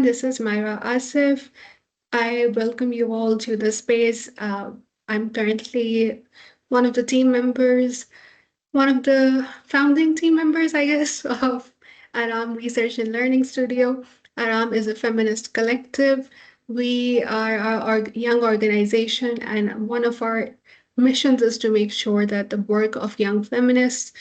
everyone. This is Myra Asif. I welcome you all to the space. I'm currently one of the team members, one of the founding team members, I guess, of Aaraam Research and Learning Studio. Aaraam is a feminist collective. We are our young organization, and one of our missions is to make sure that the work of young feminists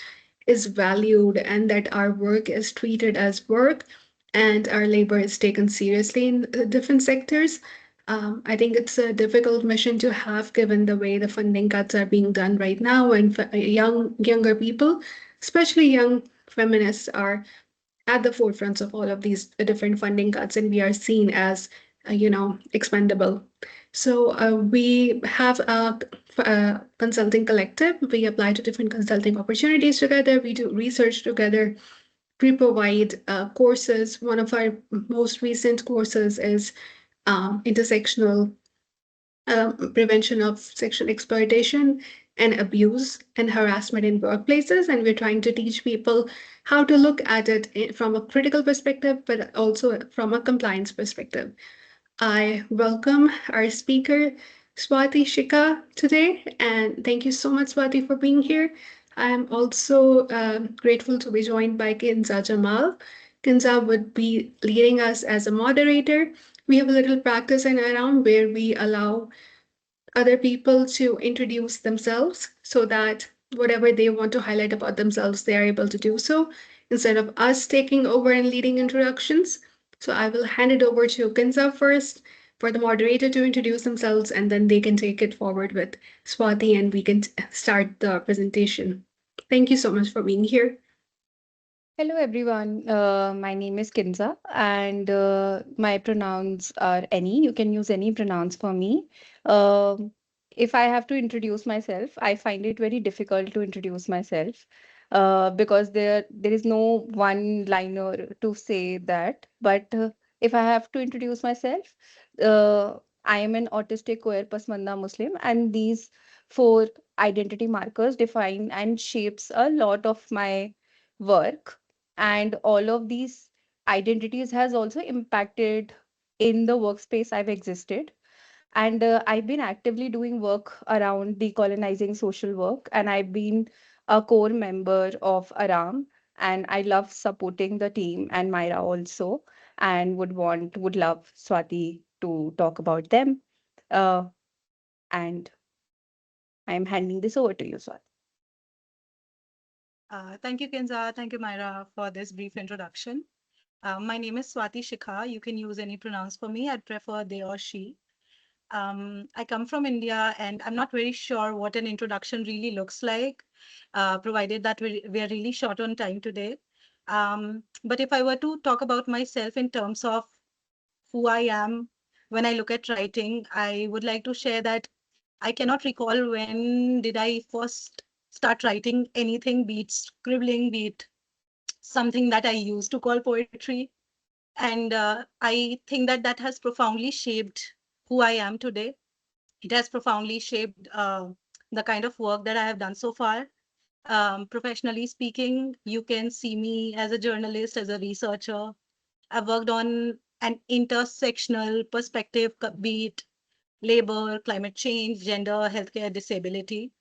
is valued and that our work is treated as work and our labor is taken seriously in different sectors. I think it's a difficult mission to have given the way the funding cuts are being done right now, and younger people, especially young feminists, are at the forefront of all of these different funding cuts, and we are seen as expendable. So we have a consulting collective. We apply to different consulting opportunities together. We do research together. We provide courses. One of our most recent courses is intersectional prevention of sexual exploitation and abuse and harassment in workplaces. And we're trying to teach people how to look at it from a critical perspective, but also from a compliance perspective. I welcome our speaker, Swati Shikha, today. And thank you so much, Swati, for being here. I'm also grateful to be joined by Kinza Jamal. Kinza would be leading us as a moderator. We have a little practice in Around where we allow other people to introduce themselves so that whatever they want to highlight about themselves, they are able to do so instead of us taking over and leading introductions. So I will hand it over to Kinza first for the moderator to introduce themselves, and then they can take it forward with Swati and we can start the presentation. Thank you so much for being here. Hello, everyone. My name is Kinza, and my pronouns are any. You can use any pronouns for me. Um, if I have to introduce myself, I find it very difficult to introduce myself because there is no one liner to say that. But if I have to introduce myself, I am an autistic queer Pasmanda Muslim, and these four identity markers define and shapes a lot of my work, and all of these identities has also impacted in the workspace I've existed. And I've been actively doing work around decolonizing social work, and I've been a core member of Aram, and I love supporting the team and Myra also, and would love Swati to talk about them. uh, and I'm handing this over to you, Swati. Thank you, Kenza. Thank you, Myra, for this brief introduction. My name is Swati Shikha. You can use any pronouns for me. I'd prefer they or she. I come from India, and I'm not very sure what an introduction really looks like, provided that we are really short on time today. But if I were to talk about myself in terms of who I am when I look at writing, I would like to share that I cannot recall when did I first start writing anything, be it scribbling, be it something that I used to call poetry. And I think that that has profoundly shaped who I am today. It has profoundly shaped the kind of work that I have done so far. Professionally speaking, you can see me as a journalist, as a researcher. I've worked on an intersectional perspective, be it labor, climate change, gender, healthcare, disability.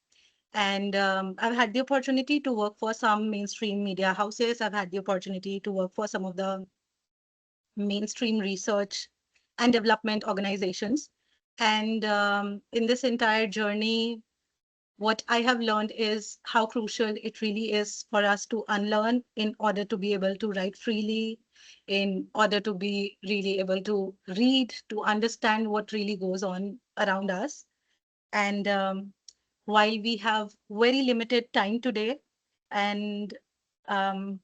And I've had the opportunity to work for some mainstream media houses. I've had the opportunity to work for some of the mainstream research and development organizations. And in this entire journey, what I have learned is how crucial it really is for us to unlearn in order to be able to write freely, in order to be really able to read, to understand what really goes on around us. And while we have very limited time today, and um,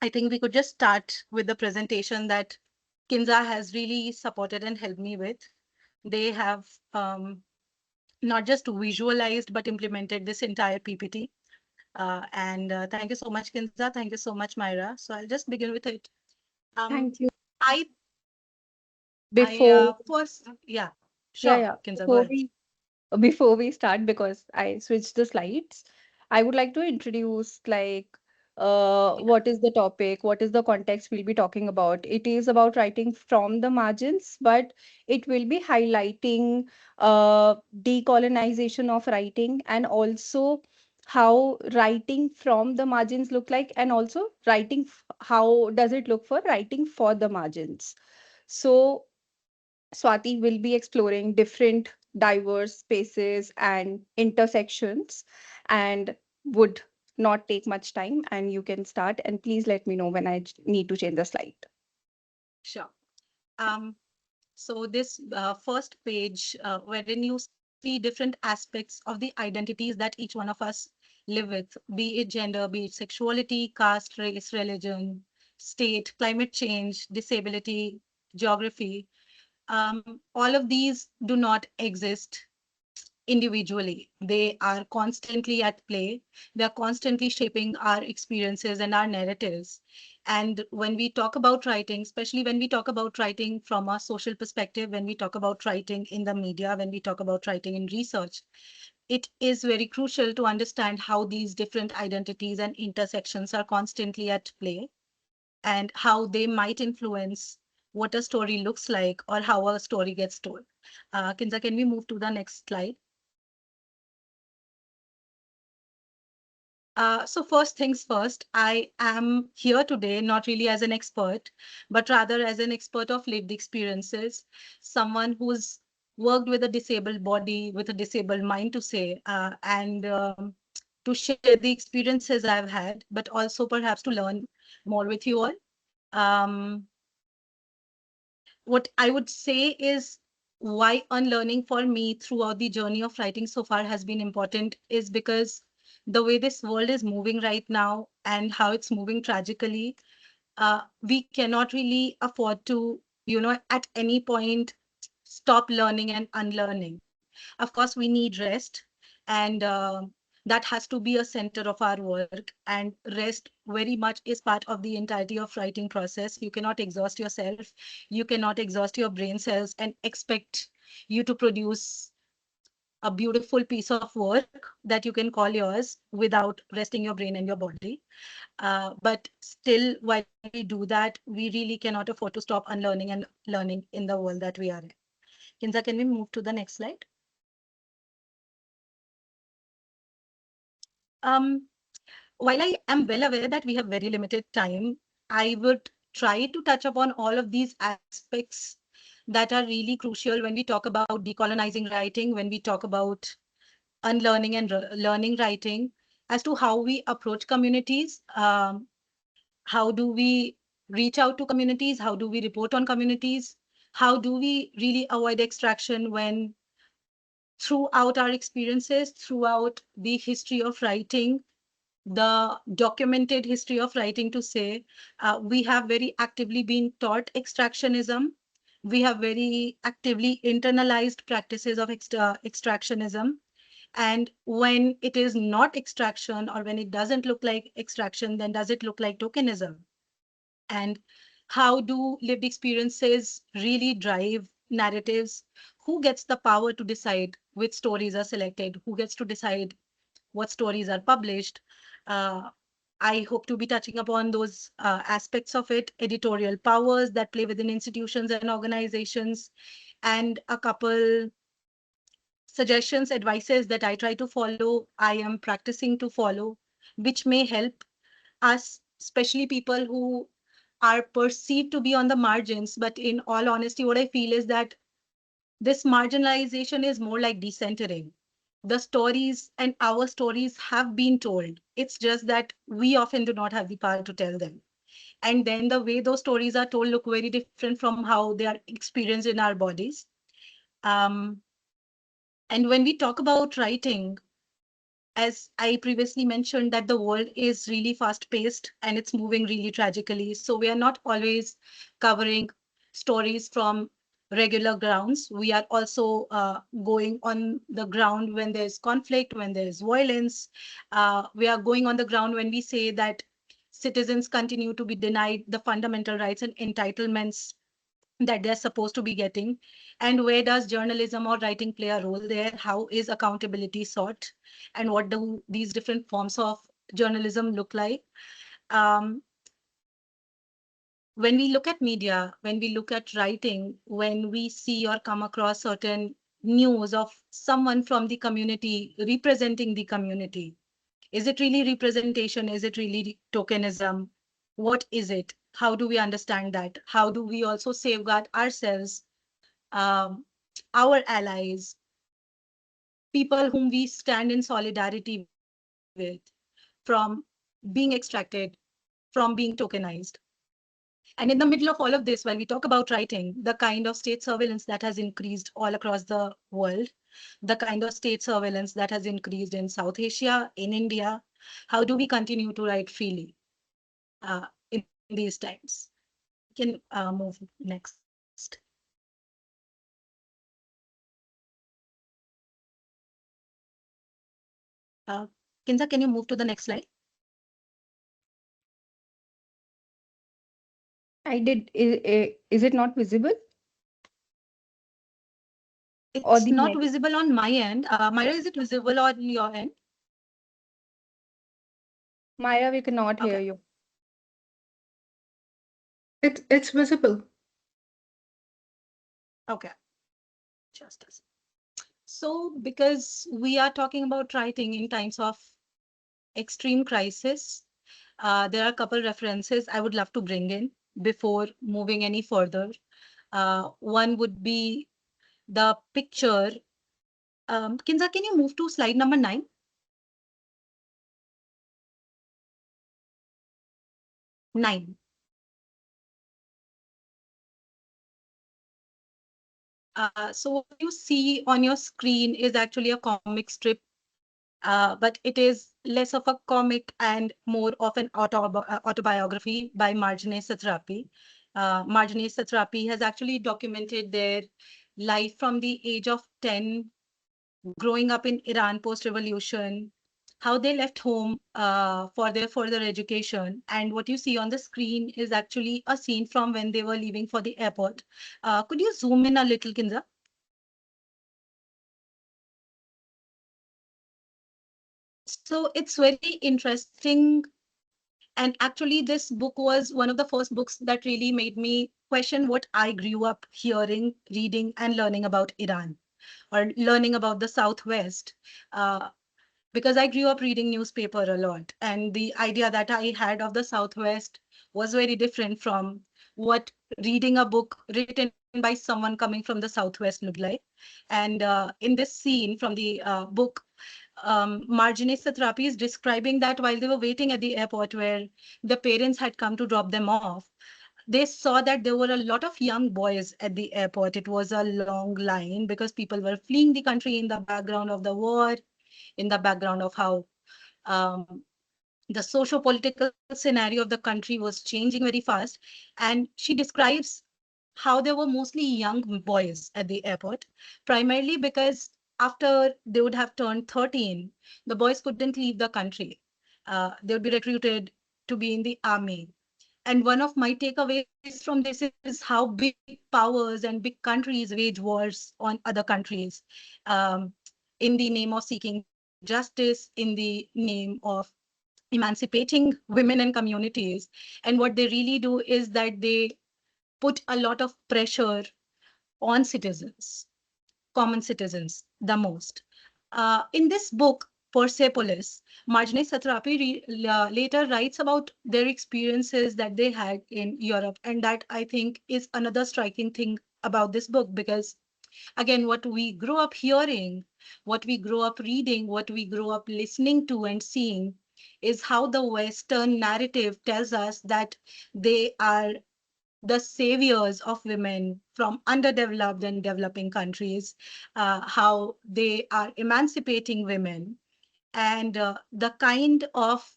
I think we could just start with the presentation that Kinza has really supported and helped me with. They have not just visualized but implemented this entire PPT. And thank you so much, Kinza. Thank you so much, Myra. So I'll just begin with it. Um, Thank you. I Before, first, yeah, yeah, sure, yeah, Kinza, go ahead. before we start, because I switched the slides, I would like to introduce like what is the topic, what is the context we'll be talking about. It is about writing from the margins, but it will be highlighting decolonization of writing, and also how writing from the margins look like, and also how does it look for writing for the margins. So Swati will be exploring different diverse spaces and intersections, and would not take much time, and you can start, and please let me know when I need to change the slide. Sure. Um, so this first page, wherein you see different aspects of the identities that each one of us live with, be it gender, be it sexuality, caste, race, religion, state, climate change, disability, geography, all of these do not exist individually. They are constantly at play. They're constantly shaping our experiences and our narratives. And when we talk about writing, especially when we talk about writing from a social perspective, when we talk about writing in the media, when we talk about writing in research, it is very crucial to understand how these different identities and intersections are constantly at play, and how they might influence what a story looks like or how a story gets told. Kinza, can we move to the next slide? So first things first, I am here today not really as an expert, but rather as an expert of lived experiences, someone who's worked with a disabled body, with a disabled mind to say, and to share the experiences I've had, but also perhaps to learn more with you all. Um, what I would say is why unlearning for me throughout the journey of writing so far has been important is because the way this world is moving right now and how it's moving tragically, we cannot really afford to, at any point stop learning and unlearning. Of course, we need rest, and that has to be a center of our work. And rest very much is part of the entirety of writing process. You cannot exhaust yourself, you cannot exhaust your brain cells and expect you to produce a beautiful piece of work that you can call yours without resting your brain and your body. But still, while we do that, we really cannot afford to stop unlearning and learning in the world that we are in. Kinza, can we move to the next slide? Um, while I am well aware that we have very limited time, I would try to touch upon all of these aspects that are really crucial when we talk about decolonizing writing, when we talk about unlearning and learning writing, as to how we approach communities. How do we reach out to communities? How do we report on communities? How do we really avoid extraction when throughout our experiences, throughout the history of writing, the documented history of writing to say, we have very actively been taught extractionism. We have very actively internalized practices of extractionism. And when it is not extraction, or when it doesn't look like extraction, then does it look like tokenism? And how do lived experiences really drive narratives? Who gets the power to decide which stories are selected? Who gets to decide what stories are published? Uh, I hope to be touching upon those aspects of it, editorial powers that play within institutions and organizations, and a couple suggestions, advices that I try to follow, I am practicing to follow, which may help us, especially people who are perceived to be on the margins. But in all honesty, what I feel is that this marginalization is more like decentering. The stories and our stories have been told. It's just that we often do not have the power to tell them. And then the way those stories are told look very different from how they are experienced in our bodies. Um, and when we talk about writing, as I previously mentioned, that the world is really fast paced and it's moving really tragically. So we are not always covering stories from regular grounds. We are also going on the ground when there's conflict, when there's violence. We are going on the ground when we say that citizens continue to be denied the fundamental rights and entitlements that they're supposed to be getting. And where does journalism or writing play a role there? How is accountability sought? And what do these different forms of journalism look like? Um, when we look at media, when we look at writing, when we see or come across certain news of someone from the community representing the community, is it really representation? Is it really tokenism? What is it? How do we understand that? How do we also safeguard ourselves, um, our allies, people whom we stand in solidarity with, from being extracted, from being tokenized? And in the middle of all of this, while we talk about writing, the kind of state surveillance that has increased all across the world, the kind of state surveillance that has increased in South Asia, in India, how do we continue to write freely in these times? We can move next. Uh, Kinza, can you move to the next slide? I did. Is it not visible? Or It's the not next? visible on my end. Myra, is it visible on your end? Myra, we cannot hear Okay, you. It's visible. okay, just a sec. So, because we are talking about writing in times of extreme crisis, there are a couple references I would love to bring in before moving any further. One would be the picture. Kinza, can you move to slide number 9? 9. So what you see on your screen is actually a comic strip, but it is less of a comic and more of an autobiography by Marjane Satrapi. Marjane Satrapi has actually documented their life from the age of 10, growing up in Iran post-revolution, how they left home for their further education. And what you see on the screen is actually a scene from when they were leaving for the airport. Could you zoom in a little, Kinza? So it's very interesting. And actually, this book was one of the first books that really made me question what I grew up hearing, reading, and learning about Iran or learning about the Southwest. Uh, because I grew up reading newspaper a lot, and the idea that I had of the Southwest was very different from what reading a book written by someone coming from the Southwest looked like. And in this scene from the book, Marjane Satrapi is describing that while they were waiting at the airport where the parents had come to drop them off, they saw that there were a lot of young boys at the airport. It was a long line because people were fleeing the country in the background of the war, in the background of how um, the socio-political scenario of the country was changing very fast. And she describes how there were mostly young boys at the airport, primarily because after they would have turned 13, the boys couldn't leave the country. They would be recruited to be in the army. And one of my takeaways from this is how big powers and big countries wage wars on other countries, um, in the name of seeking justice, in the name of emancipating women and communities. And what they really do is that they put a lot of pressure on citizens, common citizens, the most. In this book, Persepolis, Marjane Satrapi later writes about their experiences that they had in Europe. And that I think is another striking thing about this book, because again, what we grow up hearing, what we grow up reading, what we grow up listening to and seeing is how the Western narrative tells us that they are the saviors of women from underdeveloped and developing countries, how they are emancipating women, and the kind of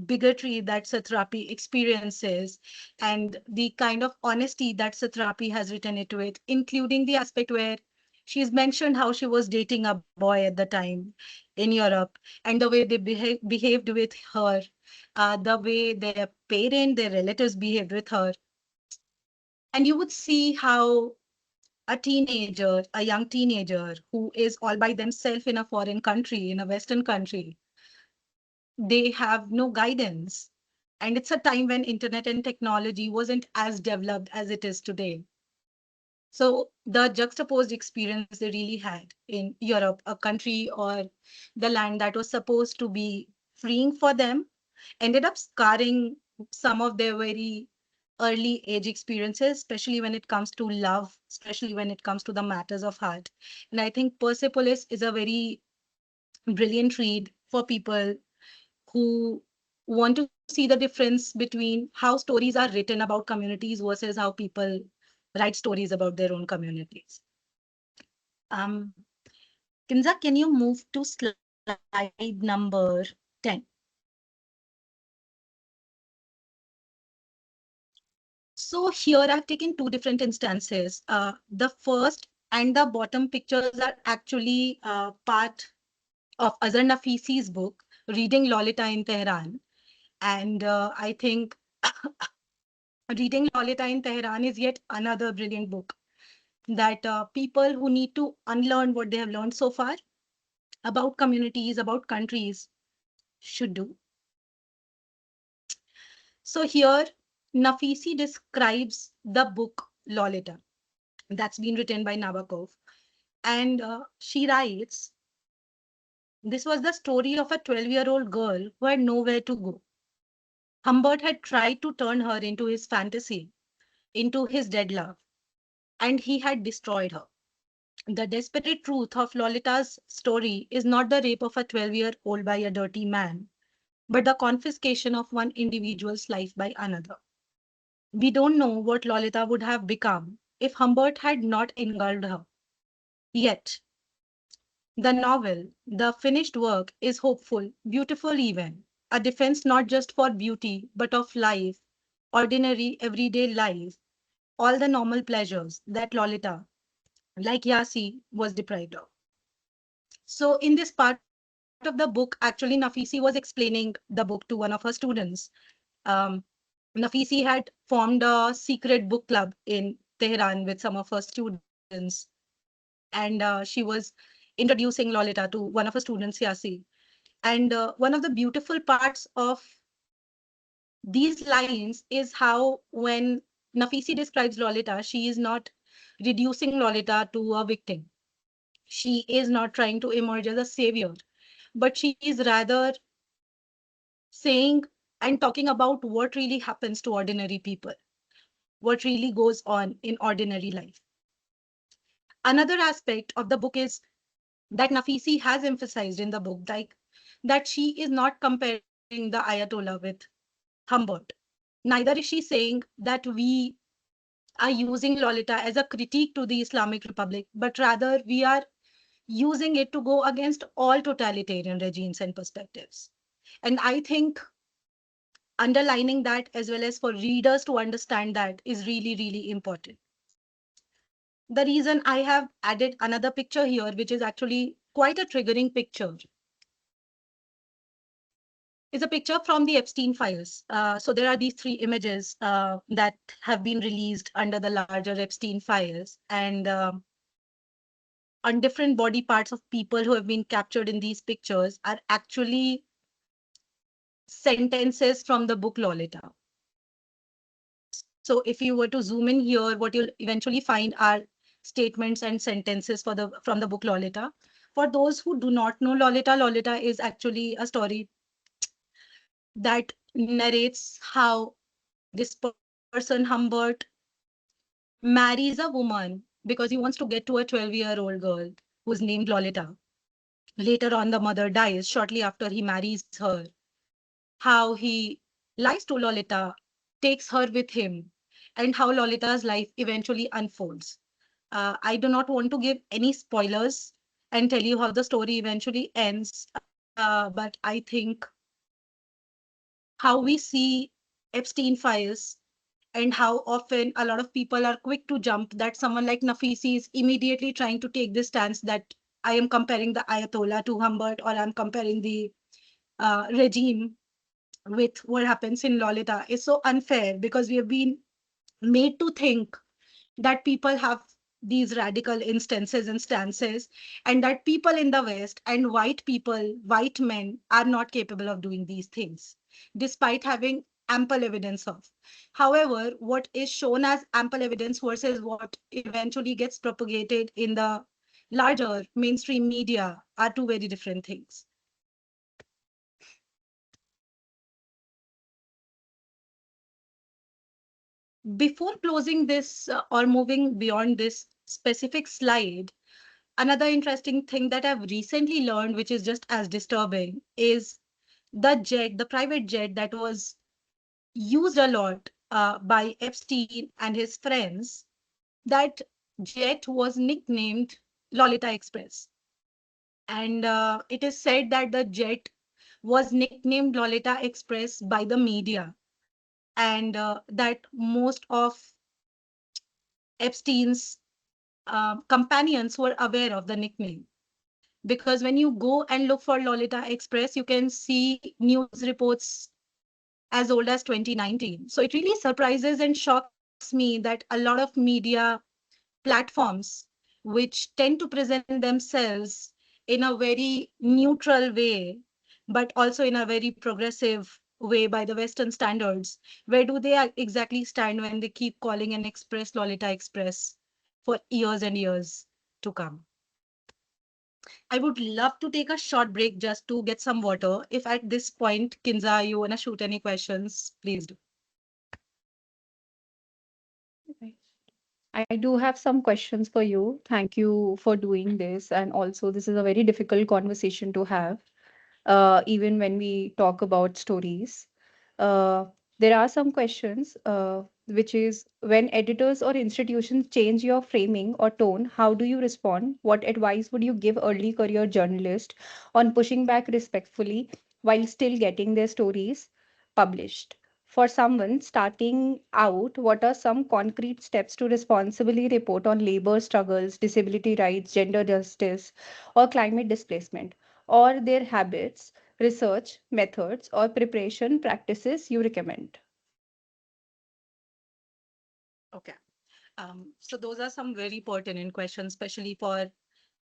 bigotry that Satrapi experiences, and the kind of honesty that Satrapi has written into it, including the aspect where she's mentioned how she was dating a boy at the time in Europe, and the way they behaved with her, the way their parent, their relatives behaved with her. And you would see how a teenager, a young teenager who is all by themselves in a foreign country, in a Western country, they have no guidance. And it's a time when internet and technology wasn't as developed as it is today. So the juxtaposed experience they really had in Europe, a country or the land that was supposed to be freeing for them, ended up scarring some of their very early age experiences, especially when it comes to love, especially when it comes to the matters of heart. And I think Persepolis is a very brilliant read for people who want to see the difference between how stories are written about communities versus how people write stories about their own communities. Um, Kinza, can you move to slide number 10? So here I've taken two different instances. The first and the bottom pictures are actually part of Azhar Nafisi's book, Reading Lolita in Tehran. And I think Reading Lolita in Tehran is yet another brilliant book that people who need to unlearn what they have learned so far about communities, about countries should do. So here, Nafisi describes the book Lolita that's been written by Nabokov. And she writes, this was the story of a 12-year-old girl who had nowhere to go. Humbert had tried to turn her into his fantasy, into his dead love, and he had destroyed her. The desperate truth of Lolita's story is not the rape of a 12-year-old by a dirty man, but the confiscation of one individual's life by another. We don't know what Lolita would have become if Humbert had not engulfed her. Yet, the novel, the finished work, is hopeful, beautiful even, a defense not just for beauty, but of life, ordinary, everyday life, all the normal pleasures that Lolita, like Yasi, was deprived of. So in this part of the book, actually, Nafisi was explaining the book to one of her students. Um, Nafisi had formed a secret book club in Tehran with some of her students, and she was introducing Lolita to one of her students, Yasi. And one of the beautiful parts of these lines is how when Nafisi describes Lolita, she is not reducing Lolita to a victim. She is not trying to emerge as a savior, but she is rather saying and talking about what really happens to ordinary people, what really goes on in ordinary life. Another aspect of the book is that Nafisi has emphasized in the book, like that she is not comparing the Ayatollah with Humbert. Neither is she saying that we are using Lolita as a critique to the Islamic Republic, but rather we are using it to go against all totalitarian regimes and perspectives. And I think underlining that as well as for readers to understand that is really, really important. The reason I have added another picture here, which is actually quite a triggering picture, is a picture from the Epstein files. So there are these three images that have been released under the larger Epstein files. And on different body parts of people who have been captured in these pictures are actually sentences from the book Lolita. So if you were to zoom in here, what you'll eventually find are statements and sentences from the book Lolita. For those who do not know Lolita, Lolita is actually a story that narrates how this person, Humbert, marries a woman because he wants to get to a 12-year-old girl who's named Lolita. Later on, the mother dies shortly after he marries her. How he lies to Lolita, takes her with him, and how Lolita's life eventually unfolds. I do not want to give any spoilers and tell you how the story eventually ends, but I think how we see Epstein files and how often a lot of people are quick to jump that someone like Nafisi is immediately trying to take this stance that I am comparing the Ayatollah to Humbert or I'm comparing the regime with what happens in Lolita is so unfair because we have been made to think that people have these radical instances and stances, and that people in the West and white people, white men, are not capable of doing these things, despite having ample evidence of. However, what is shown as ample evidence versus what eventually gets propagated in the larger mainstream media are two very different things. Before closing this or moving beyond this specific slide, another interesting thing that I've recently learned, which is just as disturbing, is the private jet that was used a lot by Epstein and his friends. That jet was nicknamed Lolita Express. And it is said that the jet was nicknamed Lolita Express by the media, and that most of Epstein's companions were aware of the nickname. Because when you go and look for Lolita Express, you can see news reports as old as 2019. So it really surprises and shocks me that a lot of media platforms, which tend to present themselves in a very neutral way, but also in a very progressive way by the Western standards, where do they exactly stand when they keep calling an express Lolita Express for years and years to come? I would love to take a short break just to get some water. If at this point, Kinza, you want to shoot any questions, please do. Right. I do have some questions for you. Thank you for doing this. And also, this is a very difficult conversation to have, even when we talk about stories. Uh, there are some questions, which is when editors or institutions change your framing or tone, how do you respond? What advice would you give early career journalists on pushing back respectfully while still getting their stories published? For someone starting out, what are some concrete steps to responsibly report on labor struggles, disability rights, gender justice, or climate displacement, or their habits, research, methods, or preparation practices you recommend? Okay. So those are some very pertinent questions, especially for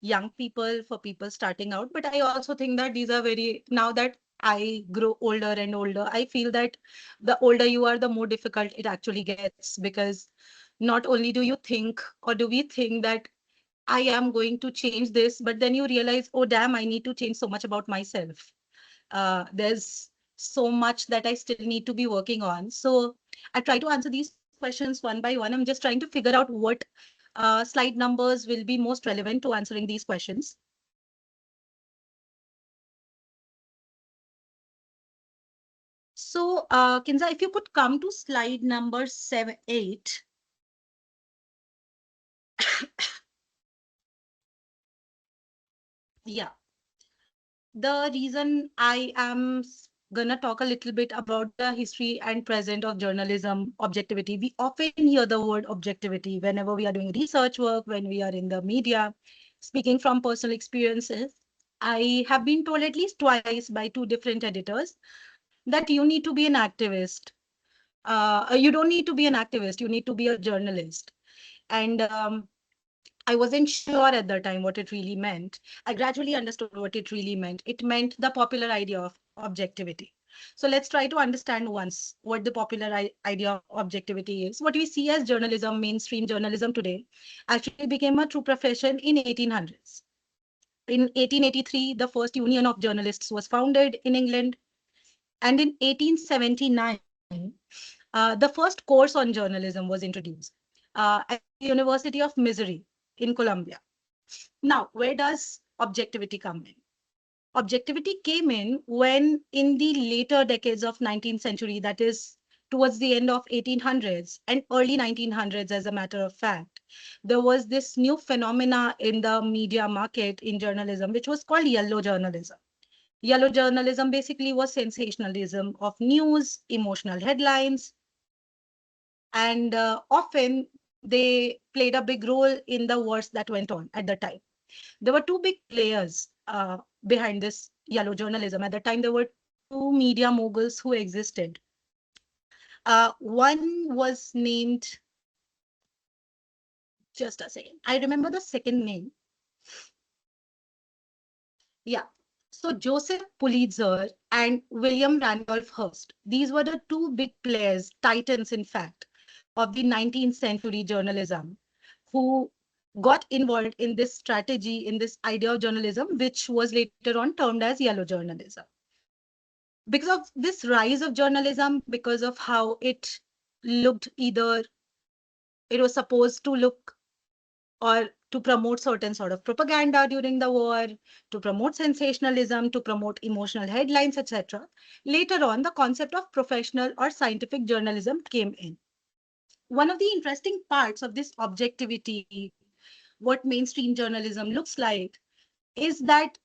young people, for people starting out. But I also think that these are very, now that I grow older and older, I feel that the older you are, the more difficult it actually gets, because not only do you think, or do we think that I am going to change this, but then you realize, oh, damn, I need to change so much about myself. There's so much that I still need to be working on. So I try to answer these questions one by one. I'm just trying to figure out what slide numbers will be most relevant to answering these questions. So, Kinza, if you could come to slide number 8. Yeah. The reason I am gonna talk a little bit about the history and present of journalism objectivity. We often hear the word objectivity whenever we are doing research work, when we are in the media, speaking from personal experiences. I have been told at least twice by two different editors that you need to be an activist. You don't need to be an activist, you need to be a journalist. And I wasn't sure at the time what it really meant. I gradually understood what it really meant. It meant the popular idea of objectivity. So let's try to understand once what the popular idea of objectivity is. What we see as journalism, mainstream journalism today, actually became a true profession in 1800s. In 1883, the first Union of Journalists was founded in England. And in 1879, the first course on journalism was introduced at the University of Missouri in Columbia. Now, where does objectivity come in? Objectivity came in when, in the later decades of 19th century, that is towards the end of 1800s and early 1900s, as a matter of fact, there was this new phenomena in the media market in journalism, which was called yellow journalism. Yellow journalism basically was sensationalism of news, emotional headlines, and often they played a big role in the wars that went on at the time. There were two big players behind this yellow journalism. At the time, there were two media moguls who existed. One was named, just a second, I remember the second name. Yeah. So Joseph Pulitzer and William Randolph Hearst, these were the two big players, titans in fact, of the 19th century journalism, who got involved in this strategy, in this idea of journalism, which was later on termed as yellow journalism. Because of this rise of journalism, because of how it looked, either it was supposed to look or to promote certain sort of propaganda during the war, to promote sensationalism, to promote emotional headlines, etc. Later on, the concept of professional or scientific journalism came in. One of the interesting parts of this objectivity, what mainstream journalism looks like, is that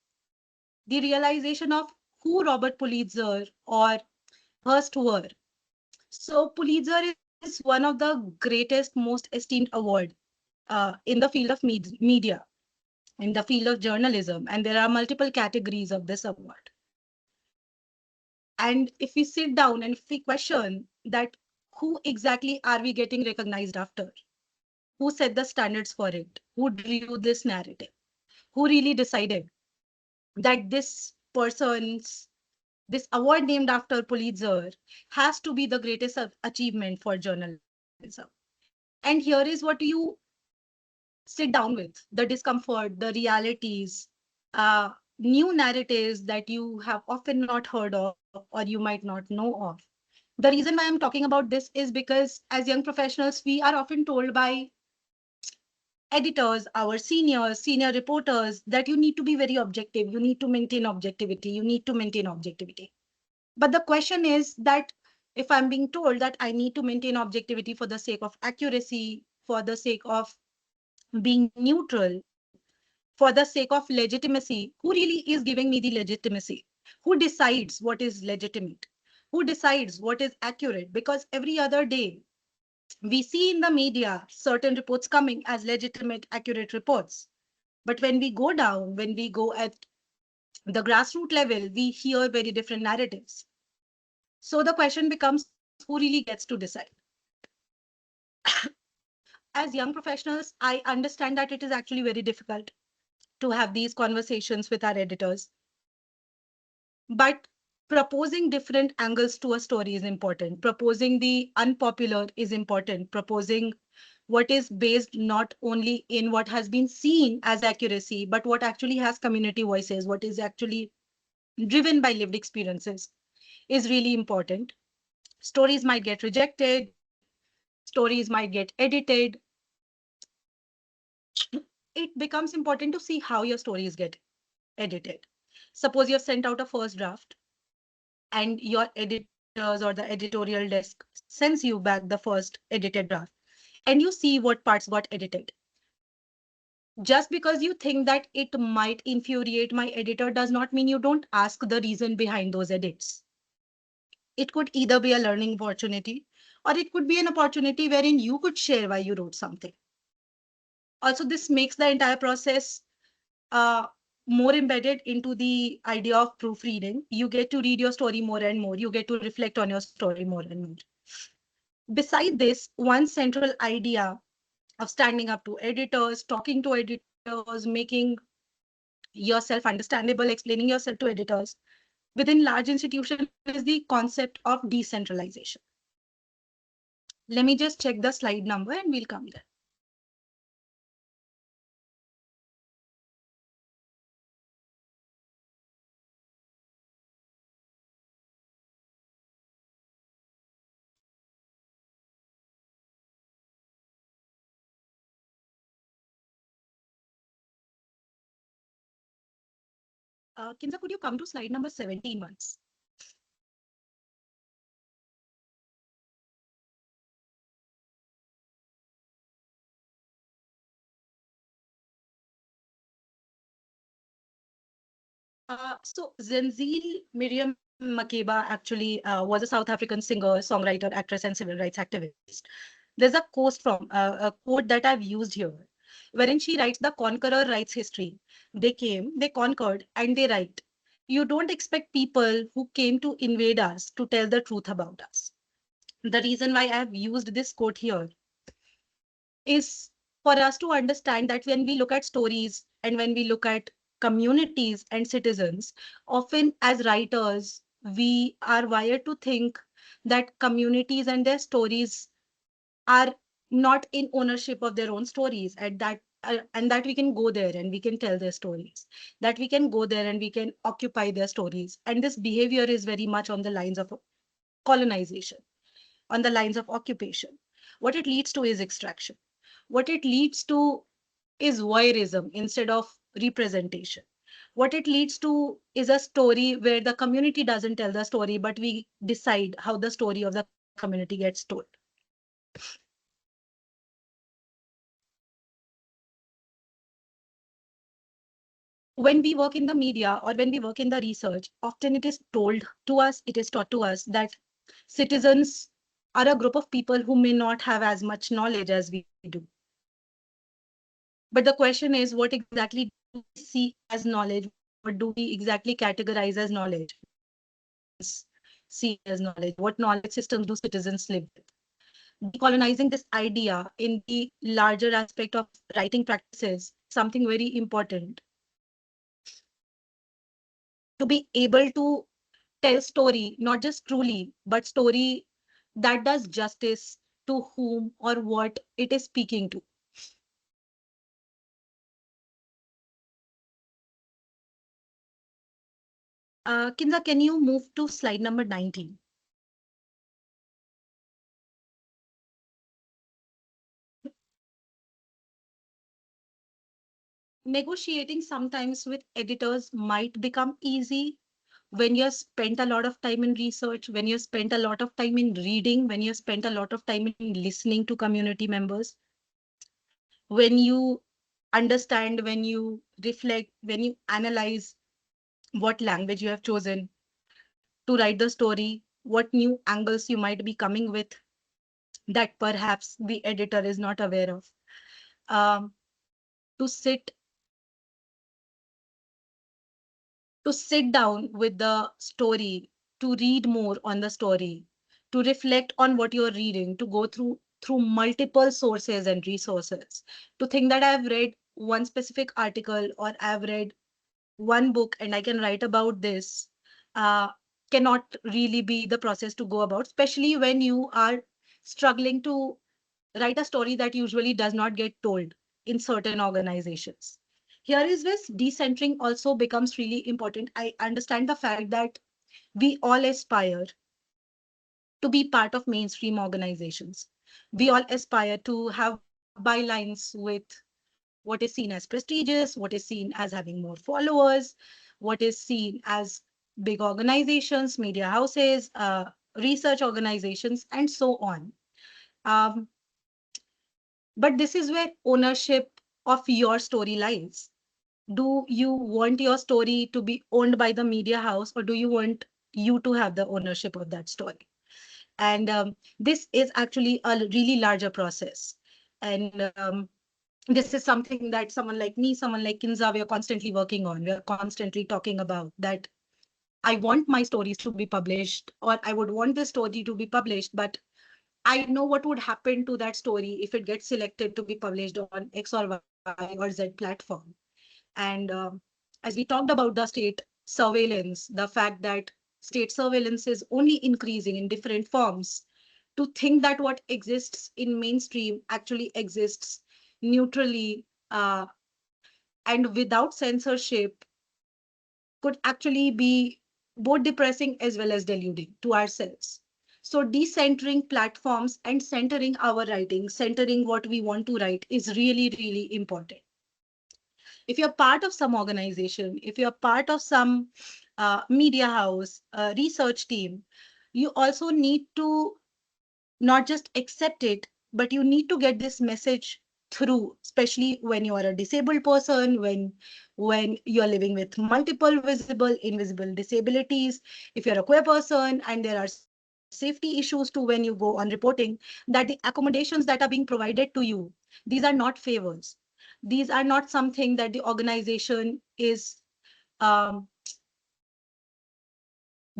the realization of who Robert Pulitzer or Hearst were. So Pulitzer is one of the greatest, most esteemed award in the field of media, in the field of journalism, and there are multiple categories of this award. And if we sit down and if we question that who exactly are we getting recognized after, who set the standards for it, who drew this narrative, who really decided that this award named after Pulitzer has to be the greatest achievement for journalism. And here is what you sit down with: the discomfort, the realities, new narratives that you have often not heard of or you might not know of. The reason why I'm talking about this is because as young professionals, we are often told by editors, our senior reporters, that you need to be very objective, you need to maintain objectivity, you need to maintain objectivity. But the question is that if I'm being told that I need to maintain objectivity for the sake of accuracy, for the sake of being neutral, for the sake of legitimacy, who really is giving me the legitimacy? Who decides what is legitimate? Who decides what is accurate? Because every other day we see in the media certain reports coming as legitimate, accurate reports. But when we go down, when we go at the grassroots level, we hear very different narratives. So the question becomes, who really gets to decide? As young professionals, I understand that it is actually very difficult to have these conversations with our editors. But proposing different angles to a story is important. Proposing the unpopular is important. Proposing what is based not only in what has been seen as accuracy, but what actually has community voices, what is actually driven by lived experiences, is really important. Stories might get rejected, stories might get edited. It becomes important to see how your stories get edited. Suppose you have sent out a first draft and your editors or the editorial desk sends you back the first edited draft, and you see what parts got edited. Just because you think that it might infuriate my editor does not mean you don't ask the reason behind those edits. It could either be a learning opportunity or it could be an opportunity wherein you could share why you wrote something. Also, this makes the entire process uh, more embedded into the idea of proofreading. You get to read your story more and more. You get to reflect on your story more and more. Beside this, one central idea of standing up to editors, talking to editors, making yourself understandable, explaining yourself to editors within large institutions is the concept of decentralization. Let me just check the slide number and we'll come there. Kinza, could you come to slide number 17 once? So Zenzil Miriam Makeba actually was a South African singer, songwriter, actress, and civil rights activist. There's a a quote that I've used here, wherein she writes, "The conqueror writes history. They came, they conquered, and they write. You don't expect people who came to invade us to tell the truth about us." The reason why I've used this quote here is for us to understand that when we look at stories and when we look at communities and citizens, often as writers, we are wired to think that communities and their stories are not in ownership of their own stories, and that we can go there and we can tell their stories, that we can go there and we can occupy their stories. And this behavior is very much on the lines of colonization, on the lines of occupation. What it leads to is extraction. What it leads to is voyeurism instead of representation. What it leads to is a story where the community doesn't tell the story, but we decide how the story of the community gets told. When we work in the media or when we work in the research, often it is told to us, it is taught to us that citizens are a group of people who may not have as much knowledge as we do. But the question is, what exactly do we see as knowledge? What do we exactly categorize as knowledge? What do citizens see as knowledge? What knowledge systems do citizens live with? Decolonizing this idea in the larger aspect of writing practices, something very important to be able to tell story, not just truly, but story that does justice to whom or what it is speaking to. Kinza, can you move to slide number 19? Negotiating sometimes with editors might become easy when you spent a lot of time in research, when you spent a lot of time in reading, when you spent a lot of time in listening to community members, when you understand, when you reflect, when you analyze what language you have chosen to write the story, what new angles you might be coming with that perhaps the editor is not aware of. Um, to sit to sit down with the story, to read more on the story, to reflect on what you're reading, to go through multiple sources and resources, to think that I've read one specific article or I've read one book and I can write about this, uh, cannot really be the process to go about, especially when you are struggling to write a story that usually does not get told in certain organizations. Here is where decentering also becomes really important. I understand the fact that we all aspire to be part of mainstream organizations. We all aspire to have bylines with what is seen as prestigious, what is seen as having more followers, what is seen as big organizations, media houses, research organizations, and so on. Um, but this is where ownership of your story lies. Do you want your story to be owned by the media house, or do you want you to have the ownership of that story? And this is actually a really larger process. And this is something that someone like me, someone like Kinza, we are constantly working on. We are constantly talking about that. I want my stories to be published, or I would want this story to be published, but I know what would happen to that story if it gets selected to be published on X or Y or Z platform. And as we talked about the state surveillance, the fact that state surveillance is only increasing in different forms, to think that what exists in mainstream actually exists neutrally and without censorship could actually be both depressing as well as deluding to ourselves. So decentering platforms and centering our writing, centering what we want to write is really, really important. If you're part of some organization, if you're part of some media house, research team, you also need to not just accept it, but you need to get this message through, especially when you are a disabled person, when you're living with multiple visible, invisible disabilities, if you're a queer person, and there are safety issues too when you go on reporting, that the accommodations that are being provided to you, these are not favors. These are not something that the organization is um,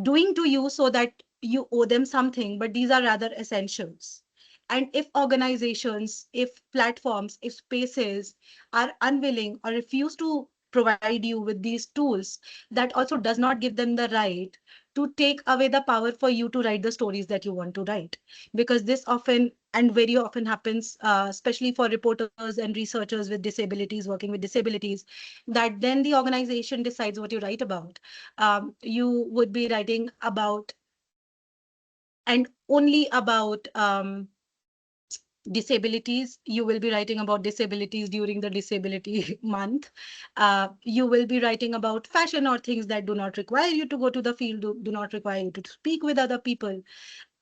doing to you so that you owe them something, but these are rather essentials. And if organizations, if platforms, if spaces are unwilling or refuse to provide you with these tools, that also does not give them the right to take away the power for you to write the stories that you want to write. Because this often and very often happens, especially for reporters and researchers with disabilities, working with disabilities, that then the organization decides what you write about. You would be writing about and only about disabilities. You will be writing about disabilities during the disability month. You will be writing about fashion or things that do not require you to go to the field, do not require you to speak with other people.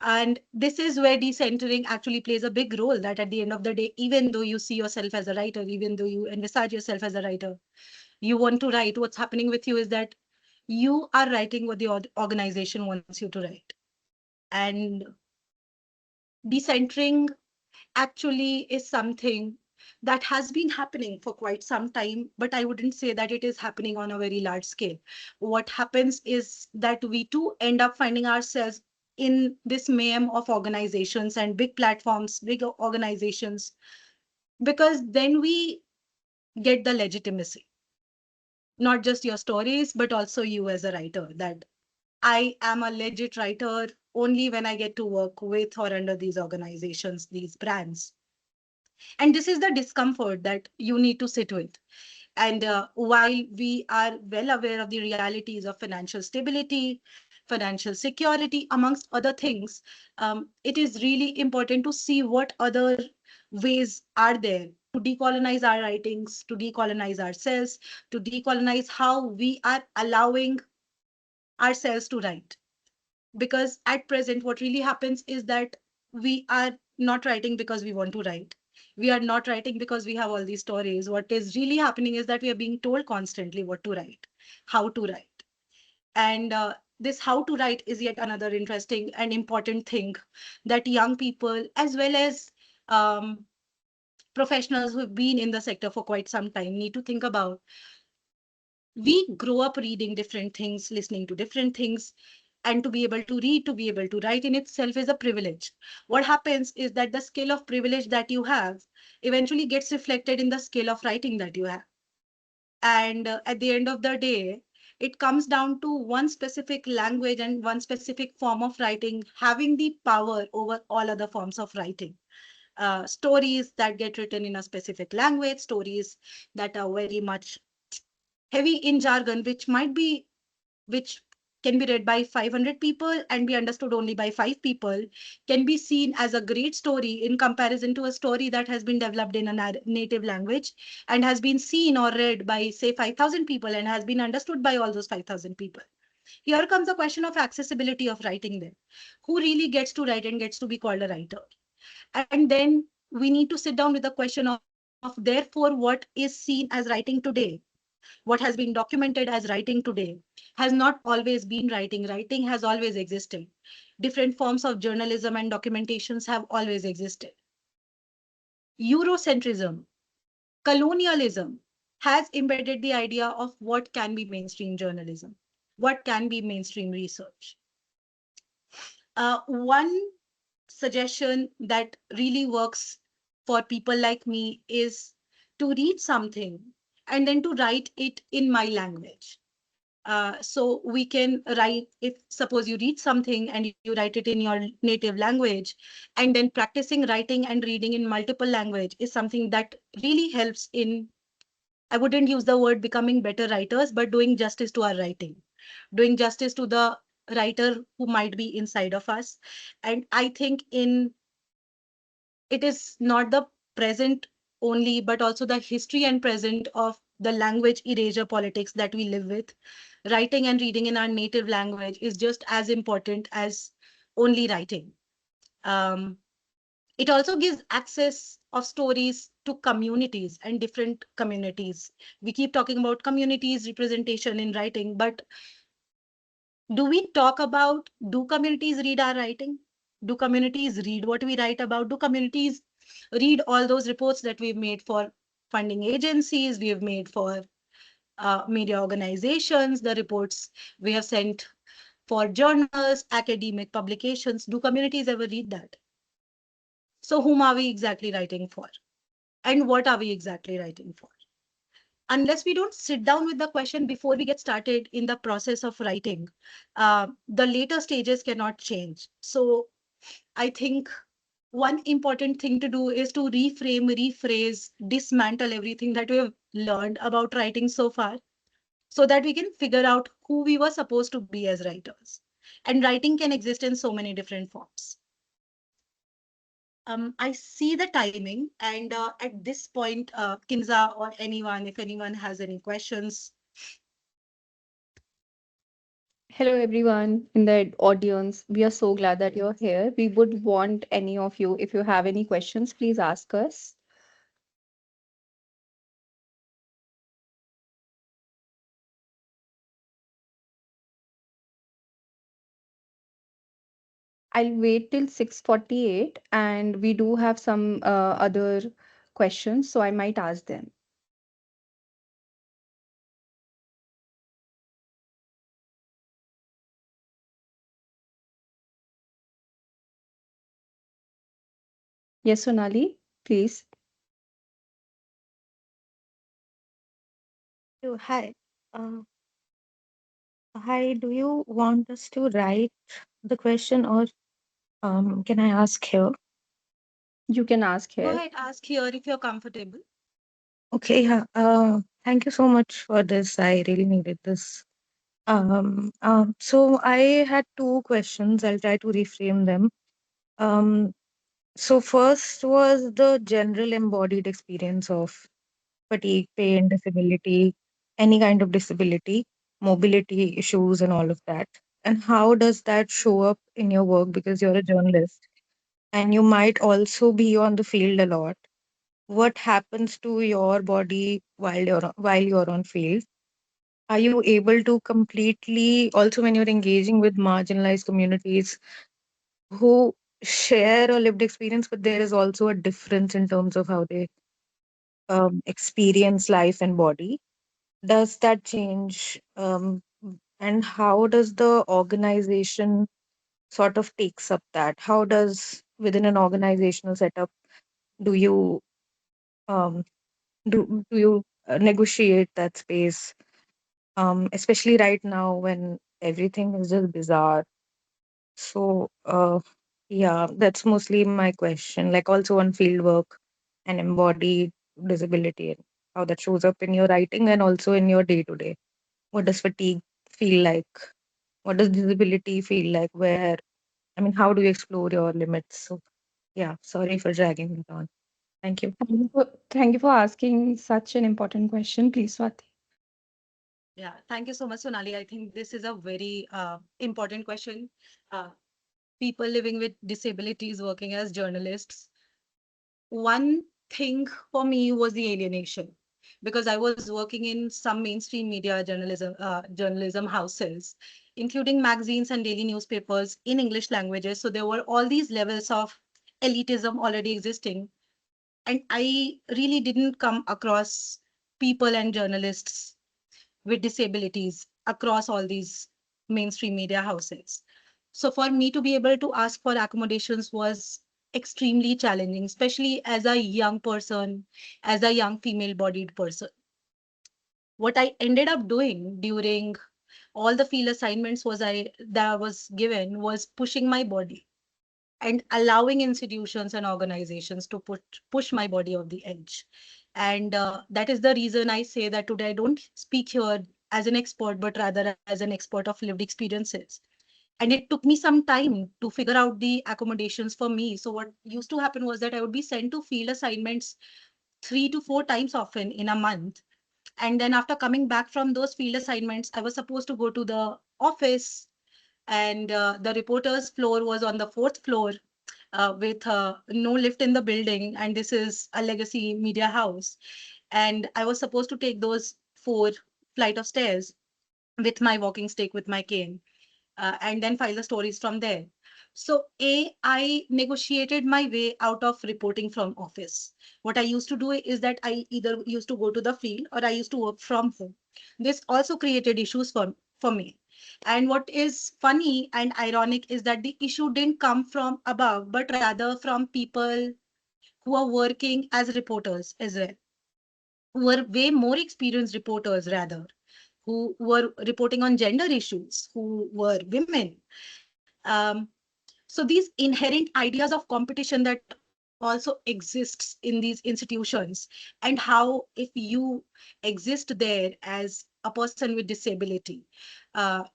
And this is where decentering actually plays a big role, that at the end of the day, even though you see yourself as a writer, even though you envisage yourself as a writer, you want to write, what's happening with you is that you are writing what the organization wants you to write. And decentering actually is something that has been happening for quite some time, but I wouldn't say that it is happening on a very large scale. What happens is that we too end up finding ourselves in this mayhem of organizations and big platforms, big organizations, because then we get the legitimacy, not just your stories, but also you as a writer, that I am a legit writer only when I get to work with or under these organizations, these brands. And this is the discomfort that you need to sit with. And while we are well aware of the realities of financial stability, financial security, amongst other things, it is really important to see what other ways are there to decolonize our writings, to decolonize ourselves, to decolonize how we are allowing ourselves to write. Because at present, what really happens is that we are not writing because we want to write. We are not writing because we have all these stories. What is really happening is that we are being told constantly what to write, how to write. And this how to write is yet another interesting and important thing that young people, as well as professionals who have been in the sector for quite some time, need to think about. We grow up reading different things, listening to different things, and to be able to read, to be able to write in itself is a privilege. What happens is that the scale of privilege that you have eventually gets reflected in the scale of writing that you have. And at the end of the day, it comes down to one specific language and one specific form of writing having the power over all other forms of writing. Stories that get written in a specific language, stories that are very much heavy in jargon, which can be read by 500 people and be understood only by 5 people, can be seen as a great story in comparison to a story that has been developed in a native language and has been seen or read by, say, 5,000 people and has been understood by all those 5,000 people. Here comes the question of accessibility of writing there. Who really gets to write and gets to be called a writer? And then we need to sit down with the question of, therefore, what is seen as writing today, what has been documented as writing today, has not always been writing. Writing has always existed. Different forms of journalism and documentations have always existed. Eurocentrism, colonialism has embedded the idea of what can be mainstream journalism, what can be mainstream research. One suggestion that really works for people like me is to read something and then to write it in my language. So we can write, if suppose you read something and you write it in your native language, and then practicing writing and reading in multiple language is something that really helps in, I wouldn't use the word becoming better writers, but doing justice to our writing, doing justice to the writer who might be inside of us. And I think it is not the present only, but also the history and present of the language erasure politics that we live with. Writing and reading in our native language is just as important as only writing. Um, it also gives access of stories to communities and different communities. We keep talking about communities representation in writing, but do we talk about, do communities read our writing? Do communities read what we write about? Do communities read all those reports that we've made for funding agencies, we have made for media organizations, the reports we have sent for journals, academic publications? Do communities ever read that? So whom are we exactly writing for? And what are we exactly writing for? unless we don't sit down with the question before we get started in the process of writing, the later stages cannot change. So I think one important thing to do is to reframe, rephrase, dismantle everything that we have learned about writing so far, so that we can figure out who we were supposed to be as writers. And writing can exist in so many different forms. I see the timing, and at this point, Kinza or anyone, if anyone has any questions. Hello, everyone in the audience. We are so glad that you're here. We would want any of you, if you have any questions, please ask us. I'll wait till 6:48, and we do have some other questions, so I might ask them. Yes, Sonali, please. Oh, hi. Uh, Hi, do you want us to write the question or can I ask here? You can ask Go here. ahead, ask here if you're comfortable. Okay, yeah. Thank you so much for this. I really needed this. So I had two questions. I'll try to reframe them. Um, so first was the general embodied experience of fatigue, pain, disability, any kind of disability, mobility issues, and all of that. And how does that show up in your work? Because you're a journalist and you might also be on the field a lot. What happens to your body while you're on field? Are you able to completely also when you're engaging with marginalized communities who share a lived experience, but there is also a difference in terms of how they experience life and body? Does that change? And how does the organization sort of takes up that? How does within an organizational setup do you um, do you negotiate that space? Especially right now when everything is just bizarre. So yeah, that's mostly my question. Like also on field work and embodied disability and how that shows up in your writing and also in your day to day. What does fatigue feel like? What does disability feel like? Where, I mean, how do you explore your limits? So, yeah, sorry for dragging it on. Thank you. Thank you for asking such an important question. Please, Swati. Yeah, thank you so much, Sonali. I think this is a very important question. Uh, People living with disabilities working as journalists. One thing for me was the alienation, because I was working in some mainstream media journalism houses, including magazines and daily newspapers in English languages. So there were all these levels of elitism already existing. And I really didn't come across people and journalists with disabilities across all these mainstream media houses. So for me to be able to ask for accommodations was extremely challenging, especially as a young person, as a young female bodied person. What I ended up doing during all the field assignments that I was given was pushing my body and allowing institutions and organizations to push my body off the edge. And that is the reason I say that today I don't speak here as an expert, but rather as an expert of lived experiences. And it took me some time to figure out the accommodations for me. So what used to happen was that I would be sent to field assignments 3 to 4 times often in a month. And then after coming back from those field assignments, I was supposed to go to the office, and the reporter's floor was on the fourth floor, with no lift in the building. And this is a legacy media house. And I was supposed to take those 4 flight of stairs with my walking stick, with my cane, and then file the stories from there. So I negotiated my way out of reporting from office. What I used to do is that I either used to go to the field or I used to work from home. This also created issues for me. And what is funny and ironic is that the issue didn't come from above, but rather from people who are working as reporters as well. were way more experienced reporters rather, who were reporting on gender issues, who were women. Um, so these inherent ideas of competition that also exists in these institutions, and how if you exist there as a person with disability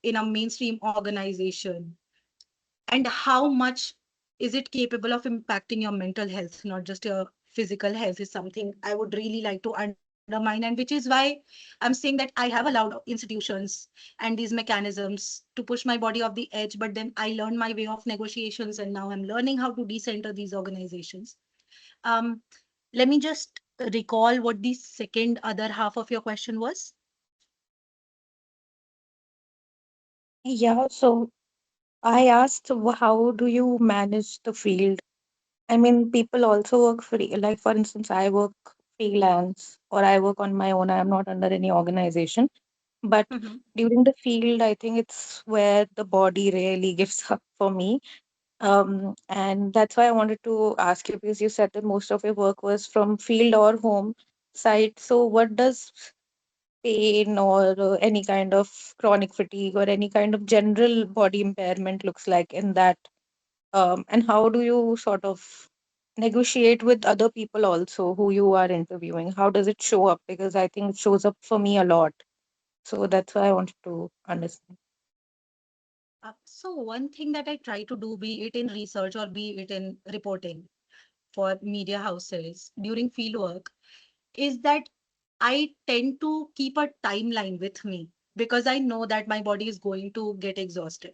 in a mainstream organization, and how much is it capable of impacting your mental health, not just your physical health, is something I would really like to undermine. And which is why I'm saying that I have allowed institutions and these mechanisms to push my body off the edge, but then I learned my way of negotiations, and now I'm learning how to decenter these organizations. um, Let me just recall what the second other half of your question was. Yeah, so I asked, how do you manage the field? I mean, people also work free. Like, for instance, I work freelance or I work on my own. I am not under any organization. But Mhm. during the field, I think it's where the body really gives up for me. And that's why I wanted to ask you, because you said that most of your work was from field or home site. So, what does pain or any kind of chronic fatigue or any kind of general body impairment looks like in that? And how do you sort of negotiate with other people also who you are interviewing? How does it show up? Because I think it shows up for me a lot. So that's why I wanted to understand. So one thing that I try to do, be it in research or be it in reporting for media houses during fieldwork, is that I tend to keep a timeline with me because I know that my body is going to get exhausted.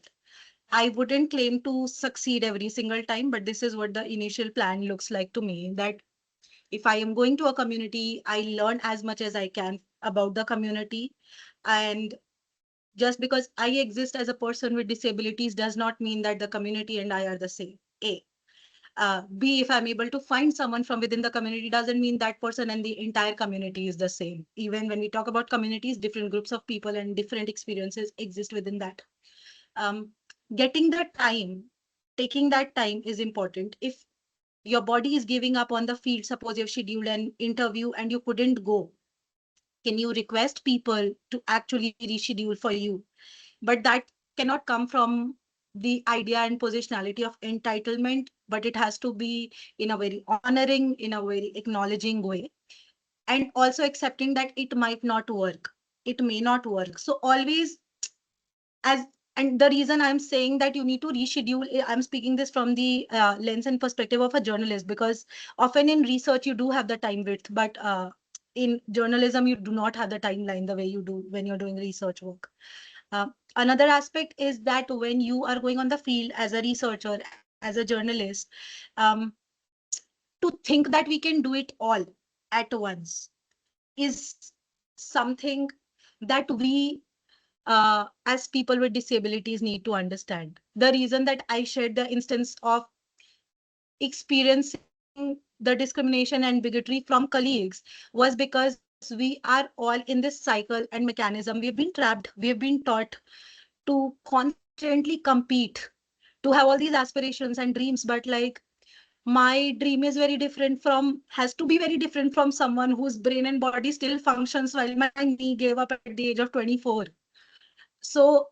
I wouldn't claim to succeed every single time, but this is what the initial plan looks like to me. That if I am going to a community, I learn as much as I can about the community. And just because I exist as a person with disabilities does not mean that the community and I are the same. A. B, if I'm able to find someone from within the community, doesn't mean that person and the entire community is the same. Even when we talk about communities, different groups of people and different experiences exist within that. Um, Getting that time, taking that time is important. If your body is giving up on the field, suppose you've scheduled an interview and you couldn't go, can you request people to actually reschedule for you? But that cannot come from the idea and positionality of entitlement, but it has to be in a very honoring, in a very acknowledging way, and also accepting that it might not work. It may not work. So always, as and the reason I'm saying that you need to reschedule, I'm speaking this from the lens and perspective of a journalist, because often in research you do have the time width, but in journalism you do not have the timeline the way you do when you're doing research work. Another aspect is that when you are going on the field as a researcher, as a journalist, um, to think that we can do it all at once is something that we as people with disabilities need to understand. The reason that I shared the instance of experiencing the discrimination and bigotry from colleagues was because we are all in this cycle and mechanism. We have been trapped, we have been taught to constantly compete, to have all these aspirations and dreams, but like my dream is very different from, has to be very different from someone whose brain and body still functions while my knee gave up at the age of 24. So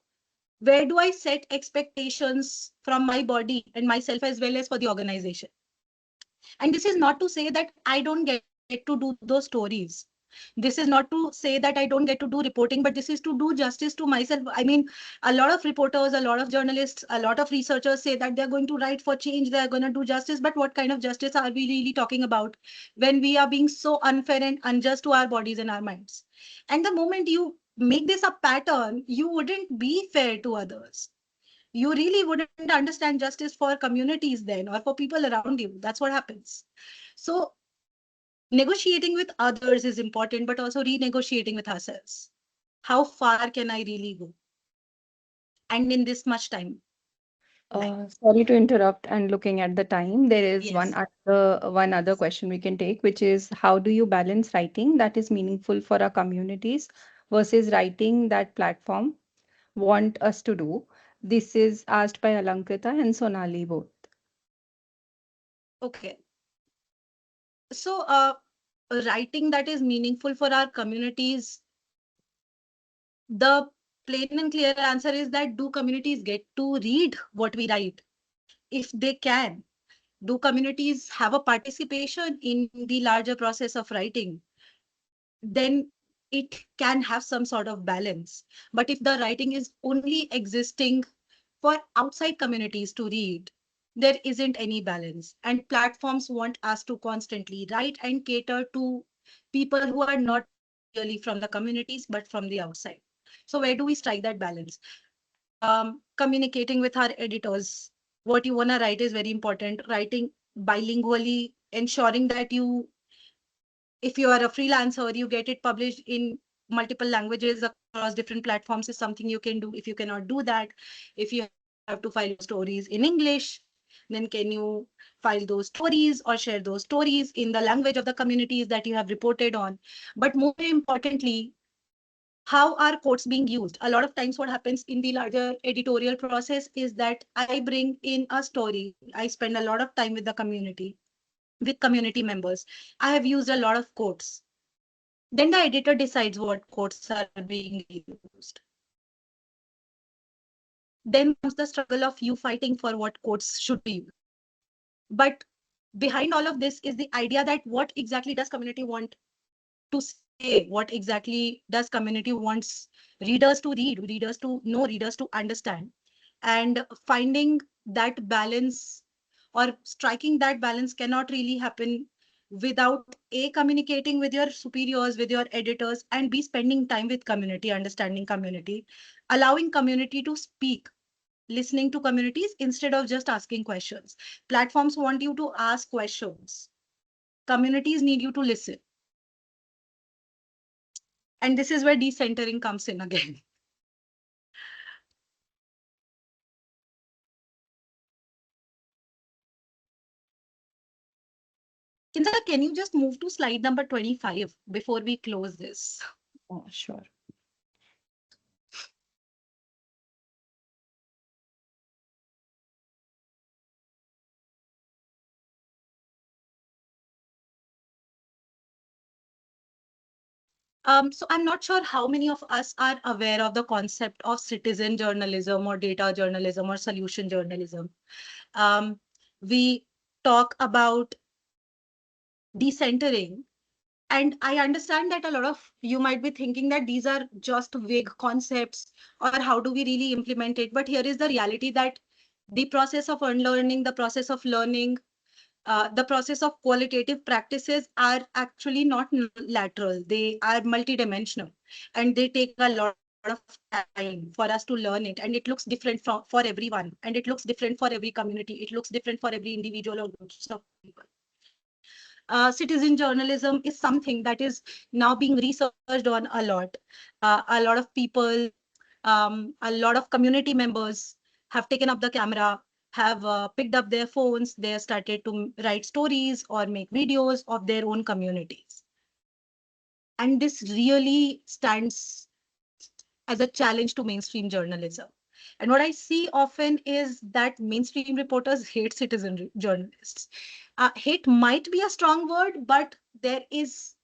where do I set expectations from my body and myself as well as for the organization? And this is not to say that I don't get to do those stories. This is not to say that I don't get to do reporting, but this is to do justice to myself. I mean, a lot of reporters, a lot of journalists, a lot of researchers say that they're going to write for change, they're going to do justice. But what kind of justice are we really talking about when we are being so unfair and unjust to our bodies and our minds? And the moment you make this a pattern, you wouldn't be fair to others. You really wouldn't understand justice for communities then, or for people around you. That's what happens. So negotiating with others is important, but also renegotiating with ourselves. How far can I really go? And in this much time, like, Sorry to interrupt, and looking at the time, there is yes. one other question we can take, which is how do you balance writing that is meaningful for our communities versus writing that platform want us to do? This is asked by Alankrita and Sonali both. Okay. So writing that is meaningful for our communities, the plain and clear answer is that do communities get to read what we write? If they can, do communities have a participation in the larger process of writing? Then it can have some sort of balance. But if the writing is only existing for outside communities to read, there isn't any balance. And platforms want us to constantly write and cater to people who are not really from the communities, but from the outside. So where do we strike that balance? Communicating with our editors. What you want to write is very important. Writing bilingually, ensuring that if you are a freelancer, you get it published in multiple languages across different platforms is something you can do. If you cannot do that, if you have to file your stories in English, then can you file those stories or share those stories in the language of the communities that you have reported on? But more importantly, how are quotes being used? A lot of times what happens in the larger editorial process is that I bring in a story. I spend a lot of time with the community, with community members. I have used a lot of quotes. Then the editor decides what quotes are being used. Then comes the struggle of you fighting for what quotes should be used. But behind all of this is the idea that what exactly does community want to say? What exactly does community wants readers to read, readers to know, readers to understand? And finding that balance or striking that balance cannot really happen without A, communicating with your superiors, with your editors, and B, spending time with community, understanding community, allowing community to speak, listening to communities instead of just asking questions. Platforms want you to ask questions. Communities need you to listen. And this is where decentering comes in again. Kinsa, can you just move to slide number 25 before we close this? Oh, sure. So I'm not sure how many of us are aware of the concept of citizen journalism or data journalism or solution journalism. We talk about decentering, and I understand that a lot of you might be thinking that these are just vague concepts or how do we really implement it? But here is the reality that the process of unlearning, the process of learning, the process of qualitative practices are actually not lateral. They are multidimensional and they take a lot of time for us to learn it. And it looks different for everyone. And it looks different for every community. It looks different for every individual or groups of people. Citizen journalism is something that is now being researched on a lot. A lot of people, a lot of community members have taken up the camera, have picked up their phones, they have started to write stories or make videos of their own communities. And this really stands as a challenge to mainstream journalism. And what I see often is that mainstream reporters hate citizen journalists. Hate might be a strong word, but there is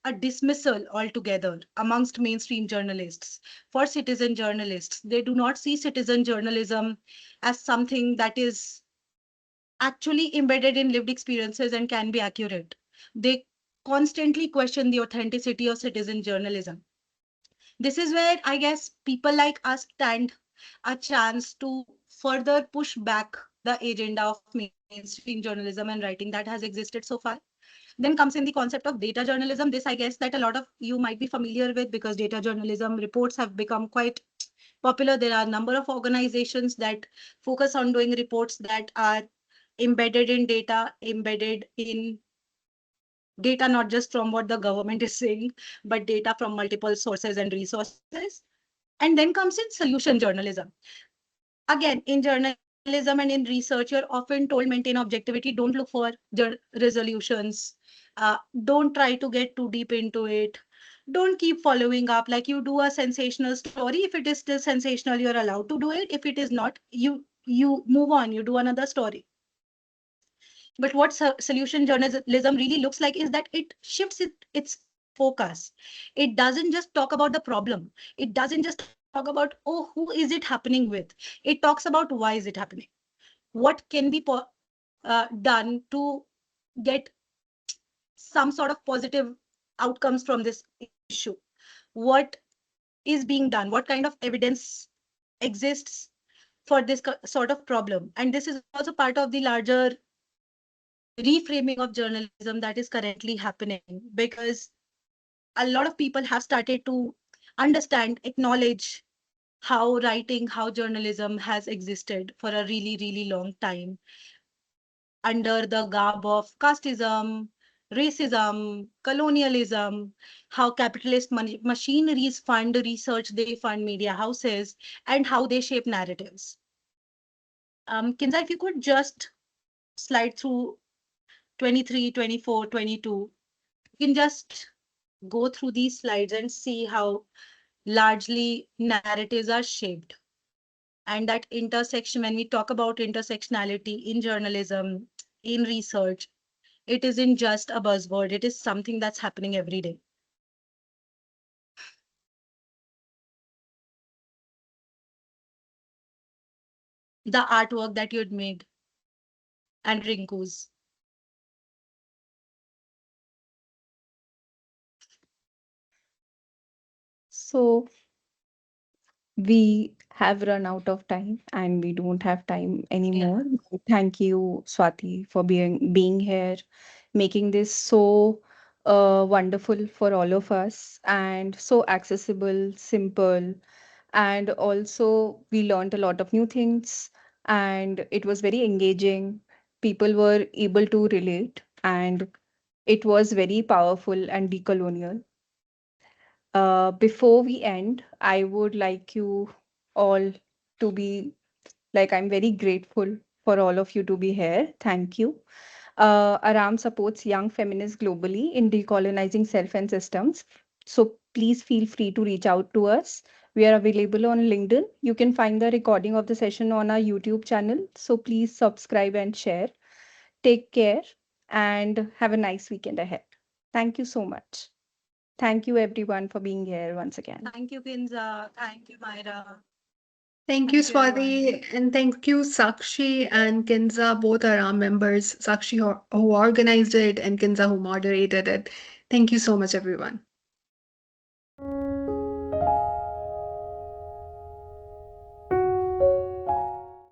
a dismissal altogether amongst mainstream journalists for citizen journalists. They do not see citizen journalism as something that is actually embedded in lived experiences and can be accurate. They constantly question the authenticity of citizen journalism. This is where I guess people like us stand a chance to further push back the agenda of mainstream journalism and writing that has existed so far. Then comes in the concept of data journalism. This, I guess, that a lot of you might be familiar with because data journalism reports have become quite popular. There are a number of organizations that focus on doing reports that are embedded in data, embedded in data not just from what the government is saying, but data from multiple sources and resources. And then comes in solution journalism. Again, in journalism and in research, you're often told maintain objectivity, don't look for resolutions, don't try to get too deep into it, don't keep following up. Like you do a sensational story, if it is still sensational, you're allowed to do it. If it is not, you move on, you do another story. But what solution journalism really looks like is that it shifts its focus. It doesn't just talk about the problem. It doesn't just talk about, oh, who is it happening with? It talks about why is it happening? What can be done to get some sort of positive outcomes from this issue? What is being done? What kind of evidence exists for this sort of problem? And this is also part of the larger reframing of journalism that is currently happening, because a lot of people have started to understand, acknowledge how writing, how journalism has existed for a really, really long time under the garb of casteism, racism, colonialism, how capitalist machineries fund research, they fund media houses, and how they shape narratives. Kinza, if you could just slide through 23, 24, 22, you can just go through these slides and see how largely narratives are shaped. And that intersection, when we talk about intersectionality in journalism, in research, it isn't just a buzzword, it is something that's happening every day. The artwork that you'd made and Rinku's. So we have run out of time and we don't have time Yeah. anymore. Thank you, Swati, for being here, making this so wonderful for all of us and so accessible, simple, and also we learned a lot of new things and it was very engaging. People were able to relate and it was very powerful and decolonial. Before we end, I would like you all to be like, I'm very grateful for all of you to be here. Thank you. Aram supports young feminists globally in decolonizing self and systems. So please feel free to reach out to us. We are available on LinkedIn. You can find the recording of the session on our YouTube channel. So please subscribe and share. Take care and have a nice weekend ahead. Thank you so much. Thank you everyone for being here once again. Thank you, Kinza. Thank you, Myra. Thank you, Thank you, everyone. Swati, and thank you, Sakshi and Kinza. Both are our members. Sakshi, who organized it, and Kinza, who moderated it. Thank you so much, everyone.